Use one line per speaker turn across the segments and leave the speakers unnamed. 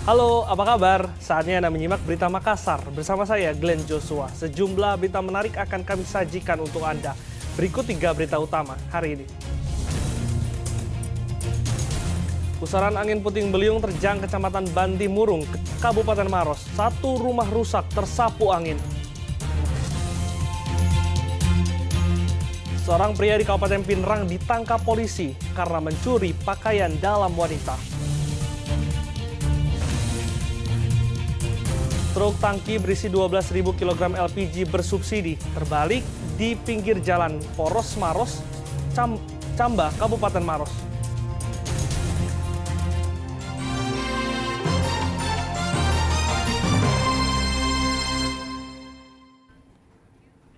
Halo, apa kabar? Saatnya Anda menyimak berita Makassar bersama saya Glenn Joshua. Sejumlah berita menarik akan kami sajikan untuk Anda. Berikut 3 berita utama hari ini. Pusaran angin puting beliung terjang Kecamatan Banti Murung, Kabupaten Maros. 1 rumah rusak tersapu angin. Seorang pria di Kabupaten Pinrang ditangkap polisi karena mencuri pakaian dalam wanita. Truk tangki berisi 12.000 kg LPG bersubsidi terbalik di pinggir jalan Poros Maros, Camba, Kabupaten Maros.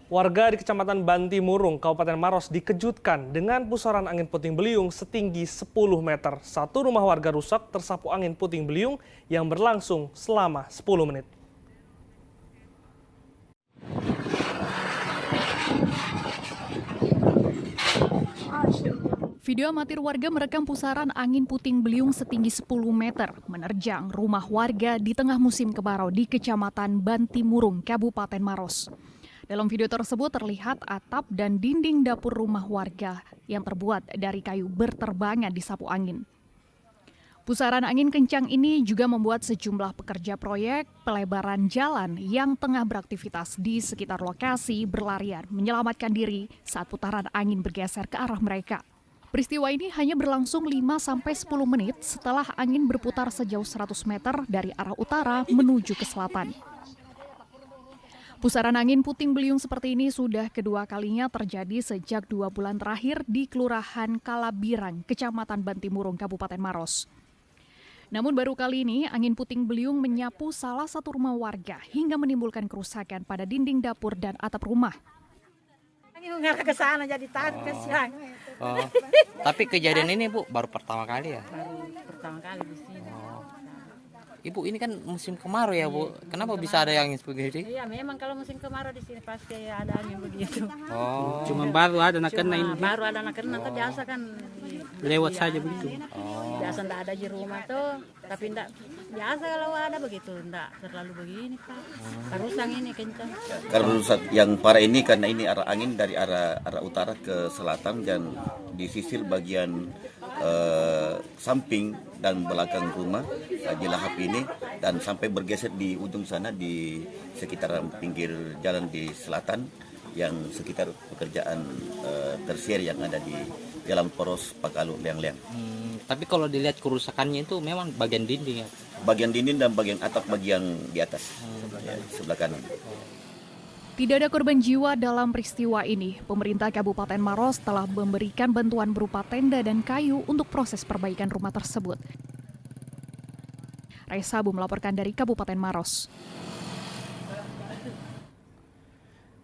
Warga di Kecamatan Banti Murung, Kabupaten Maros dikejutkan dengan pusaran angin puting beliung setinggi 10 meter. 1 rumah warga rusak tersapu angin puting beliung yang berlangsung selama 10 menit.
Video amatir warga merekam pusaran angin puting beliung setinggi 10 meter menerjang rumah warga di tengah musim kemarau di Kecamatan Banti Murung, Kabupaten Maros. Dalam video tersebut terlihat atap dan dinding dapur rumah warga yang terbuat dari kayu berterbangan disapu angin. Pusaran angin kencang ini juga membuat sejumlah pekerja proyek pelebaran jalan yang tengah beraktivitas di sekitar lokasi berlarian menyelamatkan diri saat putaran angin bergeser ke arah mereka. Peristiwa ini hanya berlangsung 5-10 menit setelah angin berputar sejauh 100 meter dari arah utara menuju ke selatan. Pusaran angin puting beliung seperti ini sudah kedua kalinya terjadi sejak 2 bulan terakhir di Kelurahan Kalabirang, Kecamatan Banti Murung, Kabupaten Maros. Namun baru kali ini angin puting beliung menyapu salah satu rumah warga hingga menimbulkan kerusakan pada dinding dapur dan atap rumah.
Ngarah ke sana jadi takut kesian.
Oh, tapi kejadian ini Bu baru pertama kali ya?
Baru pertama kali di sini.
Ibu ini kan musim kemarau ya Bu, kenapa bisa ada yang seperti ini?
Iya memang kalau musim kemarau di sini pasti ada angin begitu.
Oh,
Cuma baru ada nak kena ini.
Baru ada anak kena tuh biasa kan.
Lewat saja begitu.
Biasa enggak ada di rumah tuh, tapi enggak biasa kalau ada begitu, enggak terlalu begini Pak. Terus yang ini kencang.
Kalau rusak yang parah ini karena ini arah angin dari arah utara ke selatan dan di sisir bagian samping dan belakang rumah dilahap ini dan sampai bergeser di ujung sana di sekitaran pinggir jalan di selatan yang sekitar pekerjaan tersier yang ada di Jalan Poros Pakalu Leang-Leang.
Tapi kalau dilihat kerusakannya itu memang bagian dinding ya?
Bagian dinding dan bagian atap bagian di atas ya, sebelah kanan.
Tidak ada korban jiwa dalam peristiwa ini. Pemerintah Kabupaten Maros telah memberikan bantuan berupa tenda dan kayu untuk proses perbaikan rumah tersebut. Raisabu melaporkan dari Kabupaten Maros.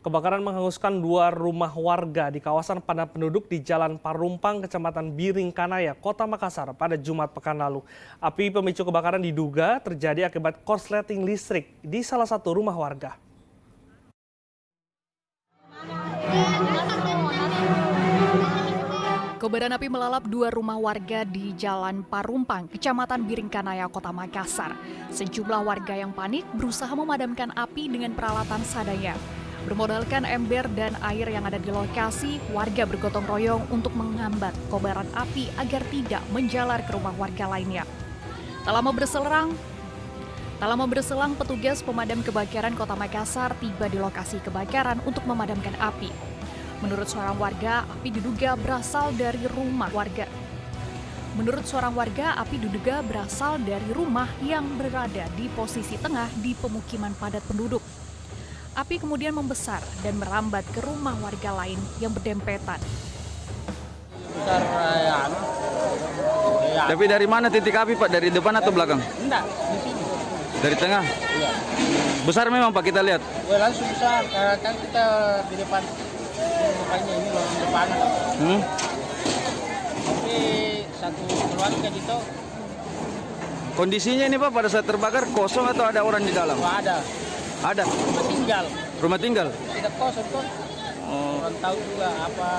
Kebakaran menghanguskan 2 rumah warga di kawasan padat penduduk di Jalan Parumpang, Kecamatan Biring Kanaya, Kota Makassar pada Jumat pekan lalu. Api pemicu kebakaran diduga terjadi akibat korsleting listrik di salah satu rumah warga.
Kobaran api melalap 2 rumah warga di Jalan Parumpang, Kecamatan Biring Kanaya, Kota Makassar. Sejumlah warga yang panik berusaha memadamkan api dengan peralatan seadanya. Bermodalkan ember dan air yang ada di lokasi, warga bergotong royong untuk menghambat kobaran api agar tidak menjalar ke rumah warga lainnya. Tak lama berselang, petugas pemadam kebakaran Kota Makassar tiba di lokasi kebakaran untuk memadamkan api. Menurut seorang warga, api diduga berasal dari rumah yang berada di posisi tengah di pemukiman padat penduduk. Api kemudian membesar dan merambat ke rumah warga lain yang berdempetan.
Tapi dari mana titik api Pak? Dari depan atau belakang?
Enggak, di sini.
Dari tengah?
Iya.
Besar memang Pak kita lihat.
Wah, langsung besar. Kan kita di depan. Depannya ini loh, di depan. Tapi satu keluarga gitu.
Kondisinya ini Pak pada saat terbakar kosong atau ada orang di dalam?
Wah, ada.
Ada. Rumah tinggal?
Tidak kosong kok. Orang tahu juga apa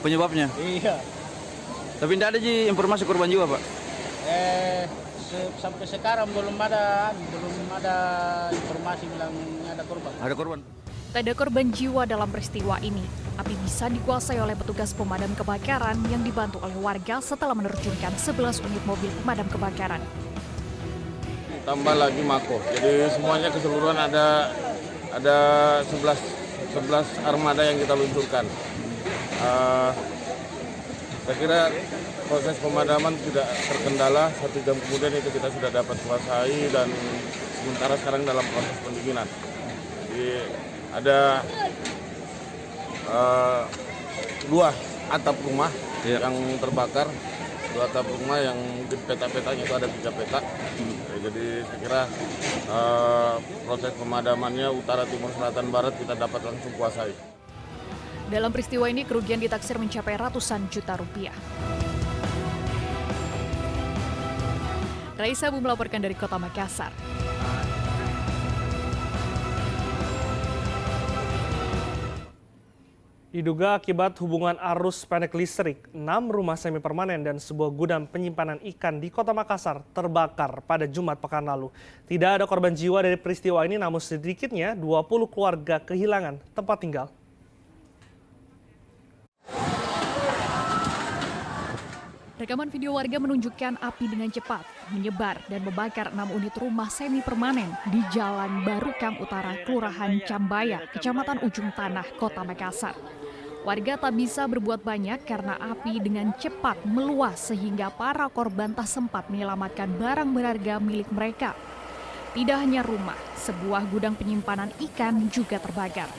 Penyebabnya?
Iya.
Tapi tidak ada informasi korban jiwa Pak?
sampai sekarang belum ada informasi bilang ada korban.
Ada korban.
Tak ada korban jiwa dalam peristiwa ini. Api bisa dikuasai oleh petugas pemadam kebakaran yang dibantu oleh warga setelah menerjunkan 11 unit mobil pemadam kebakaran.
Tambah lagi Mako. Jadi semuanya keseluruhan ada 11 armada yang kita luncurkan. Saya kira proses pemadaman tidak terkendala. 1 jam kemudian itu kita sudah dapat kuasai dan sementara sekarang dalam proses pendinginan. Jadi ada 2 atap rumah yang terbakar, 2 atap rumah yang mungkin peta-petanya itu ada 3 peta. Jadi saya kira proses pemadamannya utara, timur, selatan, barat kita dapat langsung kuasai.
Dalam peristiwa ini kerugian ditaksir mencapai ratusan juta rupiah. Raisa Bu melaporkan dari Kota Makassar.
Diduga akibat hubungan arus pendek listrik, 6 rumah semi permanen dan sebuah gudang penyimpanan ikan di Kota Makassar terbakar pada Jumat pekan lalu. Tidak ada korban jiwa dari peristiwa ini, namun sedikitnya 20 keluarga kehilangan tempat tinggal.
Rekaman video warga menunjukkan api dengan cepat menyebar dan membakar 6 unit rumah semi permanen di Jalan Barukang Utara, Kelurahan Cambaya, Kecamatan Ujung Tanah, Kota Makassar. Warga tak bisa berbuat banyak karena api dengan cepat meluas sehingga para korban tak sempat menyelamatkan barang berharga milik mereka. Tidak hanya rumah, sebuah gudang penyimpanan ikan juga terbakar.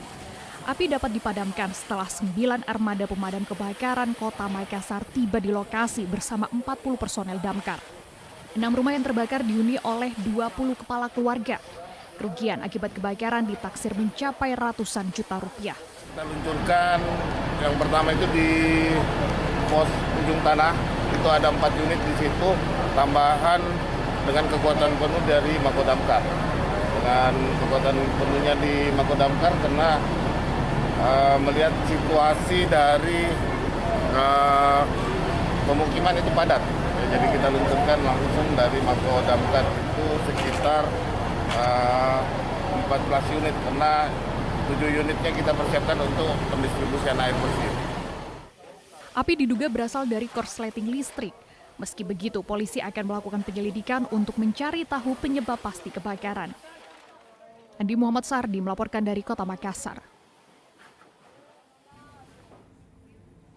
Api dapat dipadamkan setelah 9 armada pemadam kebakaran Kota Makassar tiba di lokasi bersama 40 personel damkar. 6 rumah yang terbakar dihuni oleh 20 kepala keluarga. Kerugian akibat kebakaran ditaksir mencapai ratusan juta rupiah.
Kita luncurkan yang pertama itu di pos Ujung Tanah, itu ada 4 unit di situ, tambahan dengan kekuatan penuh dari Makodamkar. Dengan kekuatan penuhnya di Makodamkar karena melihat situasi dari pemukiman itu padat. Ya, jadi kita luncurkan langsung dari Makodamkar itu sekitar 14 unit karena 7 unitnya kita persiapkan untuk pendistribusian air bersih.
Api diduga berasal dari korsleting listrik. Meski begitu, polisi akan melakukan penyelidikan untuk mencari tahu penyebab pasti kebakaran. Andi Muhammad Sardi melaporkan dari Kota Makassar.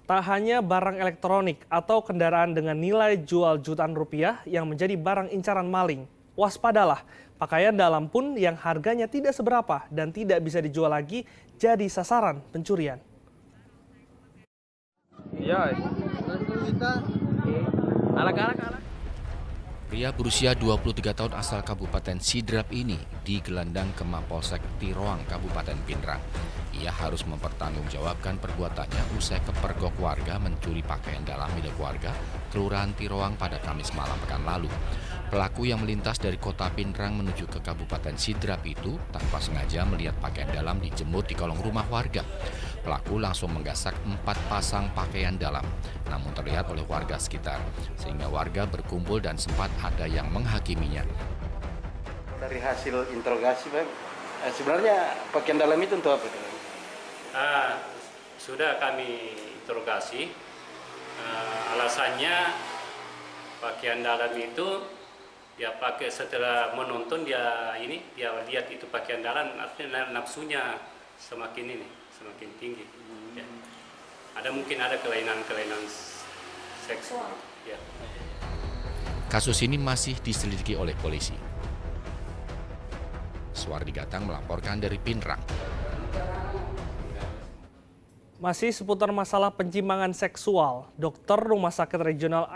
Tak hanya barang elektronik atau kendaraan dengan nilai jual jutaan rupiah yang menjadi barang incaran maling. Waspadalah, pakaian dalam pun yang harganya tidak seberapa dan tidak bisa dijual lagi jadi sasaran pencurian.
Ya.
Pria berusia 23 tahun asal Kabupaten Sidrap ini digelandang ke Mapolsek Tiroang, Kabupaten Pinrang. Ia harus mempertanggungjawabkan perbuatannya usai kepergok warga mencuri pakaian dalam milik warga Kelurahan Tiroang pada Kamis malam pekan lalu. Pelaku yang melintas dari kota Pinrang menuju ke Kabupaten Sidrap itu tanpa sengaja melihat pakaian dalam dijemur di kolong rumah warga. Pelaku langsung menggasak 4 pasang pakaian dalam, namun terlihat oleh warga sekitar, sehingga warga berkumpul dan sempat ada yang menghakiminya.
Dari hasil interogasi, Bang, sebenarnya pakaian dalam itu untuk apa?
Sudah kami interogasi. Alasannya pakaian dalam itu dia pakai setelah menonton dia lihat itu pakaian dalam, artinya nafsunya semakin tinggi. Ya. Mungkin ada kelainan seksual. Ya.
Kasus ini masih diselidiki oleh polisi. Suwardi Gatang melaporkan dari Pinrang.
Masih seputar masalah penyimpangan seksual, Dokter Rumah Sakit Regional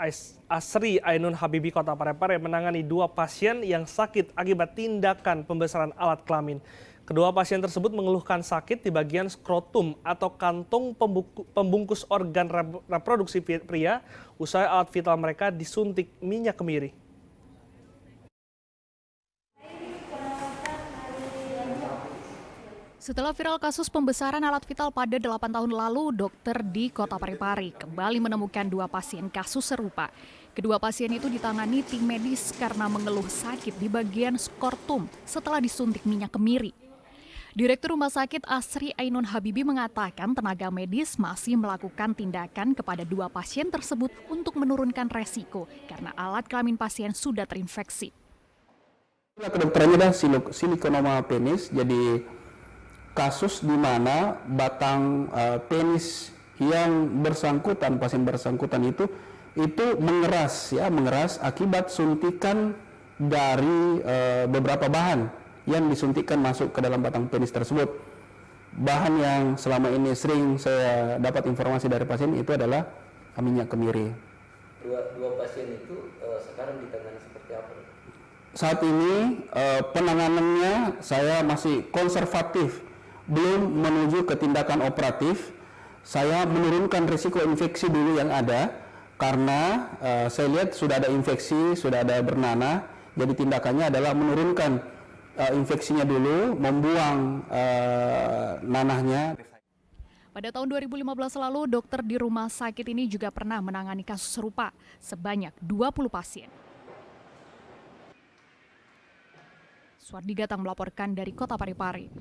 Asri Ainun Habibi Kota Parepare menangani 2 pasien yang sakit akibat tindakan pembesaran alat kelamin. Kedua pasien tersebut mengeluhkan sakit di bagian skrotum atau kantong pembungkus organ reproduksi pria usai alat vital mereka disuntik minyak kemiri.
Setelah viral kasus pembesaran alat vital pada 8 tahun lalu, dokter di Kota Parepare kembali menemukan 2 pasien kasus serupa. Kedua pasien itu ditangani tim medis karena mengeluh sakit di bagian skortum setelah disuntik minyak kemiri. Direktur Rumah Sakit Asri Ainun Habibi mengatakan tenaga medis masih melakukan tindakan kepada dua pasien tersebut untuk menurunkan resiko karena alat kelamin pasien sudah terinfeksi.
Kedokterannya adalah silikonoma penis, jadi kasus di mana batang penis yang bersangkutan, pasien bersangkutan itu mengeras akibat suntikan dari beberapa bahan yang disuntikkan masuk ke dalam batang penis tersebut. Bahan yang selama ini sering saya dapat informasi dari pasien itu adalah minyak kemiri.
Dua pasien itu sekarang ditangani seperti apa?
Saat ini penanganannya saya masih konservatif, belum menuju ke tindakan operatif. Saya menurunkan risiko infeksi dulu yang ada, karena saya lihat sudah ada infeksi, sudah ada bernanah. Jadi tindakannya adalah menurunkan infeksinya dulu, membuang nanahnya.
Pada tahun 2015 lalu, dokter di rumah sakit ini juga pernah menangani kasus serupa sebanyak 20 pasien. Suardi Gatang melaporkan dari Kota Parepare.